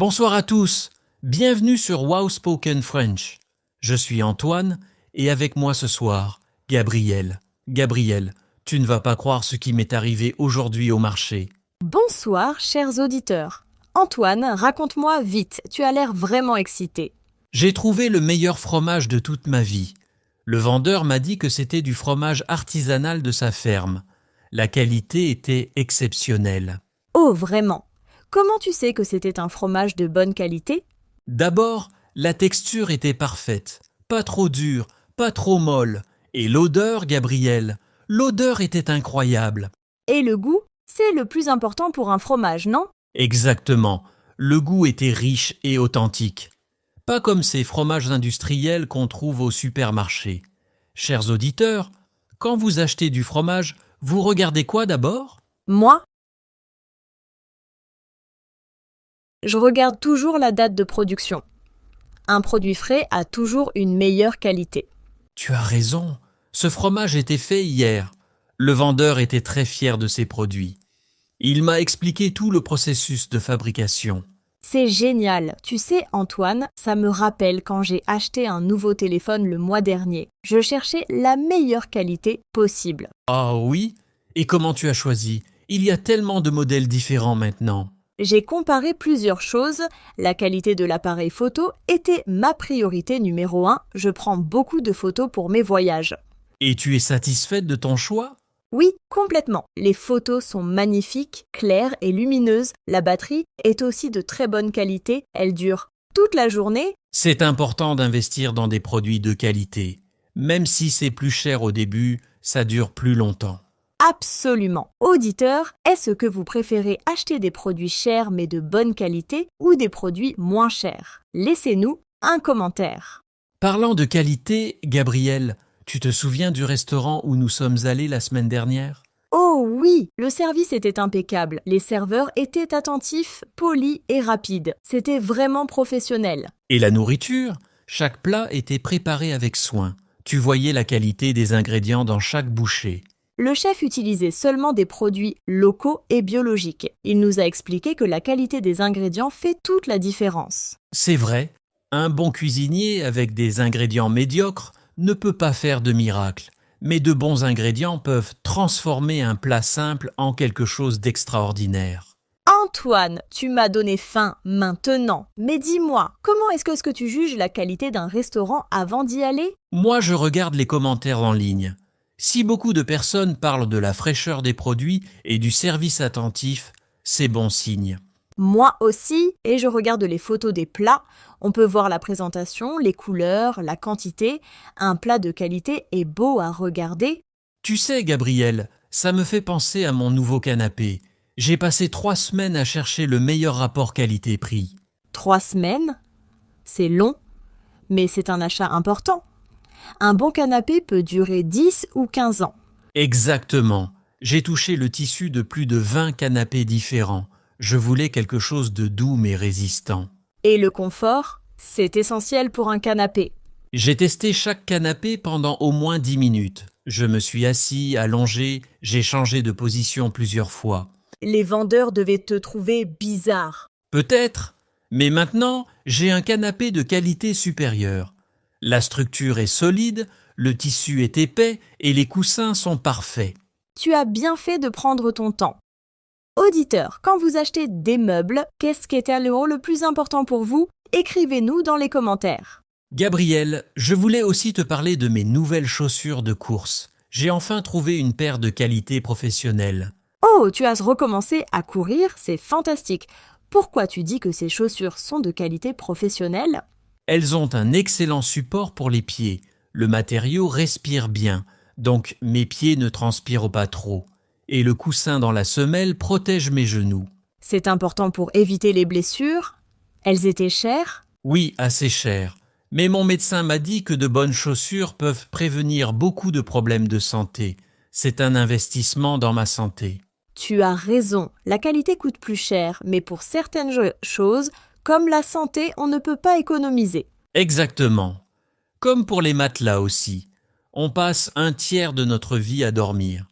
Bonsoir à tous, bienvenue sur Wow Spoken French. Je suis Antoine et avec moi ce soir, Gabriel. Gabriel, tu ne vas pas croire ce qui m'est arrivé aujourd'hui au marché. Bonsoir, chers auditeurs. Antoine, raconte-moi vite, tu as l'air vraiment excité. J'ai trouvé le meilleur fromage de toute ma vie. Le vendeur m'a dit que c'était du fromage artisanal de sa ferme. La qualité était exceptionnelle. Oh, vraiment? Comment tu sais que c'était un fromage de bonne qualité? D'abord, la texture était parfaite, pas trop dure, pas trop molle. Et l'odeur, Gabriel, l'odeur était incroyable. Et le goût? C'est le plus important pour un fromage, non? Exactement, le goût était riche et authentique. Pas comme ces fromages industriels qu'on trouve au supermarché. Chers auditeurs, quand vous achetez du fromage, vous regardez quoi d'abord? Moi? Je regarde toujours la date de production. Un produit frais a toujours une meilleure qualité. Tu as raison, ce fromage était fait hier. Le vendeur était très fier de ses produits. Il m'a expliqué tout le processus de fabrication. C'est génial. Tu sais, Antoine, ça me rappelle quand j'ai acheté un nouveau téléphone le mois dernier. Je cherchais la meilleure qualité possible. Ah oui? Et comment tu as choisi? Il y a tellement de modèles différents maintenant. J'ai comparé plusieurs choses. La qualité de l'appareil photo était ma priorité numéro 1. Je prends beaucoup de photos pour mes voyages. Et tu es satisfaite de ton choix? Oui, complètement. Les photos sont magnifiques, claires et lumineuses. La batterie est aussi de très bonne qualité. Elle dure toute la journée. C'est important d'investir dans des produits de qualité. Même si c'est plus cher au début, ça dure plus longtemps. Absolument. Auditeurs, est-ce que vous préférez acheter des produits chers mais de bonne qualité ou des produits moins chers? Laissez-nous un commentaire. Parlant de qualité, Gabriel, tu te souviens du restaurant où nous sommes allés la semaine dernière? Oh oui, le service était impeccable. Les serveurs étaient attentifs, polis et rapides. C'était vraiment professionnel. Et la nourriture? Chaque plat était préparé avec soin. Tu voyais la qualité des ingrédients dans chaque bouchée. Le chef utilisait seulement des produits locaux et biologiques. Il nous a expliqué que la qualité des ingrédients fait toute la différence. C'est vrai, un bon cuisinier avec des ingrédients médiocres ne peut pas faire de miracle, mais de bons ingrédients peuvent transformer un plat simple en quelque chose d'extraordinaire. Antoine, tu m'as donné faim maintenant. Mais dis-moi, comment est-ce que tu juges la qualité d'un restaurant avant d'y aller? Moi, je regarde les commentaires en ligne. Si beaucoup de personnes parlent de la fraîcheur des produits et du service attentif, c'est bon signe. Moi aussi, et je regarde les photos des plats. On peut voir la présentation, les couleurs, la quantité. Un plat de qualité est beau à regarder. Tu sais, Gabriel, ça me fait penser à mon nouveau canapé. J'ai passé 3 semaines à chercher le meilleur rapport qualité-prix. 3 semaines? C'est long, mais c'est un achat important. Un bon canapé peut durer 10 ou 15 ans. Exactement. J'ai touché le tissu de plus de 20 canapés différents. Je voulais quelque chose de doux mais résistant. Et le confort, c'est essentiel pour un canapé. J'ai testé chaque canapé pendant au moins 10 minutes. Je me suis assis, allongé, j'ai changé de position plusieurs fois. Les vendeurs devaient te trouver bizarre. Peut-être, mais maintenant, j'ai un canapé de qualité supérieure. La structure est solide, le tissu est épais et les coussins sont parfaits. Tu as bien fait de prendre ton temps. Auditeurs, quand vous achetez des meubles, qu'est-ce qui est le plus important pour vous? Écrivez-nous dans les commentaires. Gabriel, je voulais aussi te parler de mes nouvelles chaussures de course. J'ai enfin trouvé une paire de qualité professionnelle. Oh, tu as recommencé à courir, c'est fantastique. Pourquoi tu dis que ces chaussures sont de qualité professionnelle? Elles ont un excellent support pour les pieds. Le matériau respire bien, donc mes pieds ne transpirent pas trop. Et le coussin dans la semelle protège mes genoux. C'est important pour éviter les blessures. Elles étaient chères? Oui, assez cher. Mais mon médecin m'a dit que de bonnes chaussures peuvent prévenir beaucoup de problèmes de santé. C'est un investissement dans ma santé. Tu as raison, la qualité coûte plus cher, mais pour certaines choses, comme la santé, on ne peut pas économiser. Exactement. Comme pour les matelas aussi. On passe un tiers de notre vie à dormir.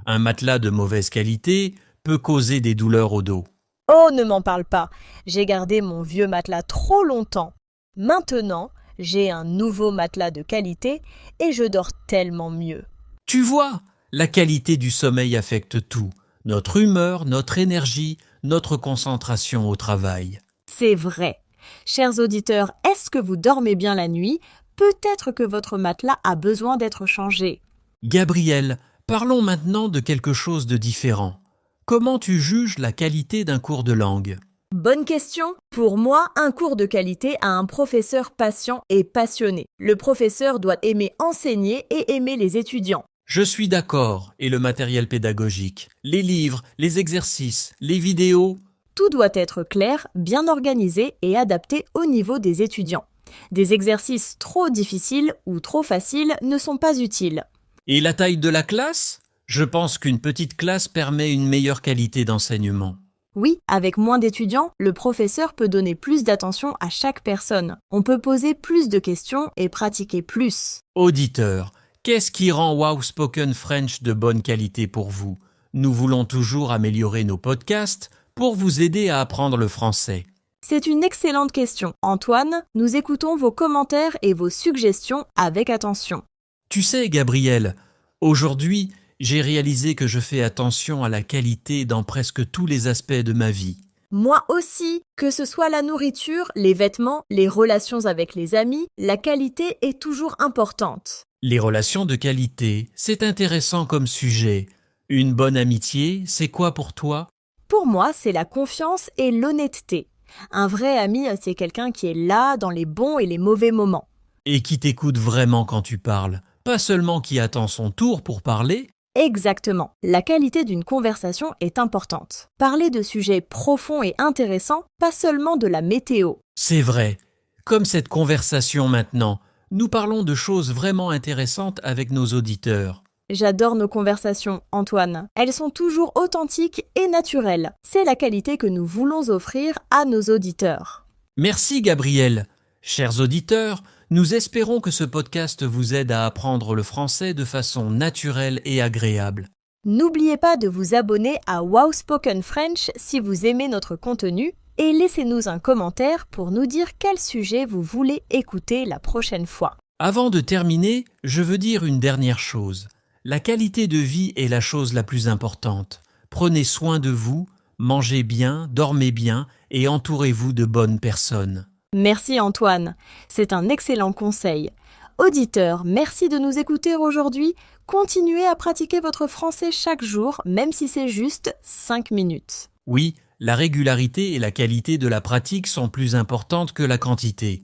Un matelas de mauvaise qualité peut causer des douleurs au dos. Oh, ne m'en parle pas. J'ai gardé mon vieux matelas trop longtemps. Maintenant, j'ai un nouveau matelas de qualité et je dors tellement mieux. Tu vois, la qualité du sommeil affecte tout. Notre humeur, notre énergie, notre concentration au travail. C'est vrai. Chers auditeurs, est-ce que vous dormez bien la nuit? Peut-être que votre matelas a besoin d'être changé. Gabriel, parlons maintenant de quelque chose de différent. Comment tu juges la qualité d'un cours de langue? Bonne question. Pour moi, un cours de qualité a un professeur patient et passionné. Le professeur doit aimer enseigner et aimer les étudiants. Je suis d'accord, et le matériel pédagogique, les livres, les exercices, les vidéos. Tout doit être clair, bien organisé et adapté au niveau des étudiants. Des exercices trop difficiles ou trop faciles ne sont pas utiles. Et la taille de la classe? Je pense qu'une petite classe permet une meilleure qualité d'enseignement. Oui, avec moins d'étudiants, le professeur peut donner plus d'attention à chaque personne. On peut poser plus de questions et pratiquer plus. Auditeurs, qu'est-ce qui rend Wow Spoken French de bonne qualité pour vous? Nous voulons toujours améliorer nos podcasts pour vous aider à apprendre le français. C'est une excellente question. Antoine, nous écoutons vos commentaires et vos suggestions avec attention. Tu sais, Gabriel, aujourd'hui, j'ai réalisé que je fais attention à la qualité dans presque tous les aspects de ma vie. Moi aussi, que ce soit la nourriture, les vêtements, les relations avec les amis, la qualité est toujours importante. Les relations de qualité, c'est intéressant comme sujet. Une bonne amitié, c'est quoi pour toi? Pour moi, c'est la confiance et l'honnêteté. Un vrai ami, c'est quelqu'un qui est là dans les bons et les mauvais moments. Et qui t'écoute vraiment quand tu parles, pas seulement qui attend son tour pour parler. Exactement. La qualité d'une conversation est importante. Parler de sujets profonds et intéressants, pas seulement de la météo. C'est vrai. Comme cette conversation maintenant, nous parlons de choses vraiment intéressantes avec nos auditeurs. J'adore nos conversations, Antoine. Elles sont toujours authentiques et naturelles. C'est la qualité que nous voulons offrir à nos auditeurs. Merci Gabriel. Chers auditeurs, nous espérons que ce podcast vous aide à apprendre le français de façon naturelle et agréable. N'oubliez pas de vous abonner à Wow Spoken French si vous aimez notre contenu et laissez-nous un commentaire pour nous dire quel sujet vous voulez écouter la prochaine fois. Avant de terminer, je veux dire une dernière chose. La qualité de vie est la chose la plus importante. Prenez soin de vous, mangez bien, dormez bien et entourez-vous de bonnes personnes. Merci Antoine, c'est un excellent conseil. Auditeurs, merci de nous écouter aujourd'hui. Continuez à pratiquer votre français chaque jour, même si c'est juste 5 minutes. Oui, la régularité et la qualité de la pratique sont plus importantes que la quantité.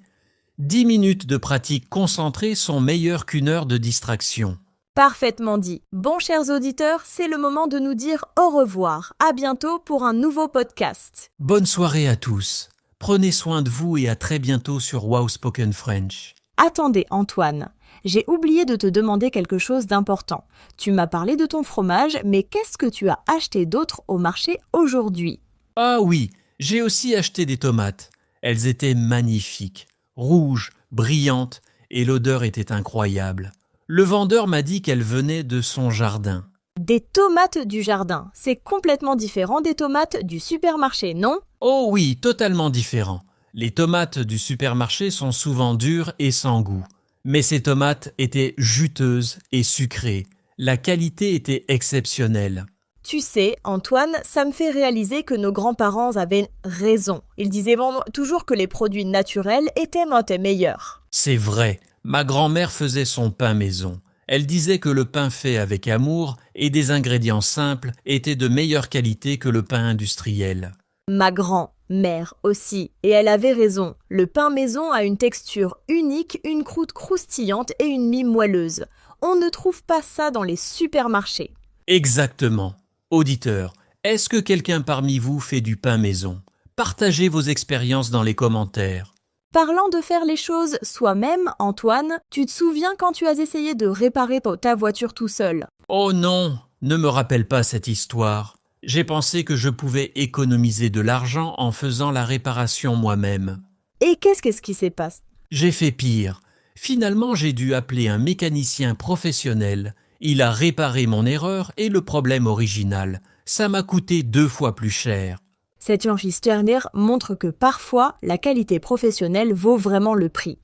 10 minutes de pratique concentrée sont meilleures qu'une heure de distraction. Parfaitement dit. Bon, chers auditeurs, c'est le moment de nous dire au revoir. À bientôt pour un nouveau podcast. Bonne soirée à tous. Prenez soin de vous et à très bientôt sur Wow Spoken French. Attendez, Antoine. J'ai oublié de te demander quelque chose d'important. Tu m'as parlé de ton fromage, mais qu'est-ce que tu as acheté d'autre au marché aujourd'hui? Ah oui, j'ai aussi acheté des tomates. Elles étaient magnifiques, rouges, brillantes, et l'odeur était incroyable. Le vendeur m'a dit qu'elles venaient de son jardin. Des tomates du jardin. C'est complètement différent des tomates du supermarché, non? Oh oui, totalement différent. Les tomates du supermarché sont souvent dures et sans goût. Mais ces tomates étaient juteuses et sucrées. La qualité était exceptionnelle. Tu sais, Antoine, ça me fait réaliser que nos grands-parents avaient raison. Ils disaient toujours que les produits naturels étaient meilleurs. C'est vrai, ma grand-mère faisait son pain maison. Elle disait que le pain fait avec amour et des ingrédients simples était de meilleure qualité que le pain industriel. Ma grand-mère aussi, et elle avait raison. Le pain maison a une texture unique, une croûte croustillante et une mie moelleuse. On ne trouve pas ça dans les supermarchés. Exactement. Auditeurs, est-ce que quelqu'un parmi vous fait du pain maison? Partagez vos expériences dans les commentaires. Parlant de faire les choses soi-même, Antoine, tu te souviens quand tu as essayé de réparer ta voiture tout seul? Oh non, ne me rappelle pas cette histoire. J'ai pensé que je pouvais économiser de l'argent en faisant la réparation moi-même. Et qu'est-ce qui s'est passé? J'ai fait pire. Finalement, j'ai dû appeler un mécanicien professionnel. Il a réparé mon erreur et le problème original. Ça m'a coûté 2 fois plus cher. Cette Henri Sterner montre que parfois, la qualité professionnelle vaut vraiment le prix.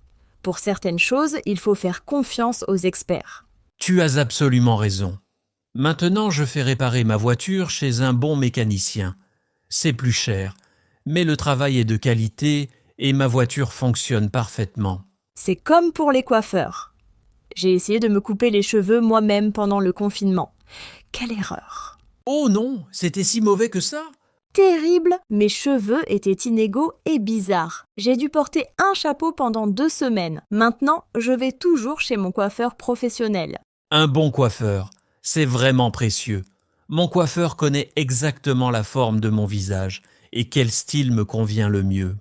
Pour certaines choses, il faut faire confiance aux experts. Tu as absolument raison. Maintenant, je fais réparer ma voiture chez un bon mécanicien. C'est plus cher, mais le travail est de qualité et ma voiture fonctionne parfaitement. C'est comme pour les coiffeurs. J'ai essayé de me couper les cheveux moi-même pendant le confinement. Quelle erreur! Oh non, c'était si mauvais que ça? Terrible! Mes cheveux étaient inégaux et bizarres. J'ai dû porter un chapeau pendant 2 semaines. Maintenant, je vais toujours chez mon coiffeur professionnel. Un bon coiffeur, c'est vraiment précieux. Mon coiffeur connaît exactement la forme de mon visage et quel style me convient le mieux.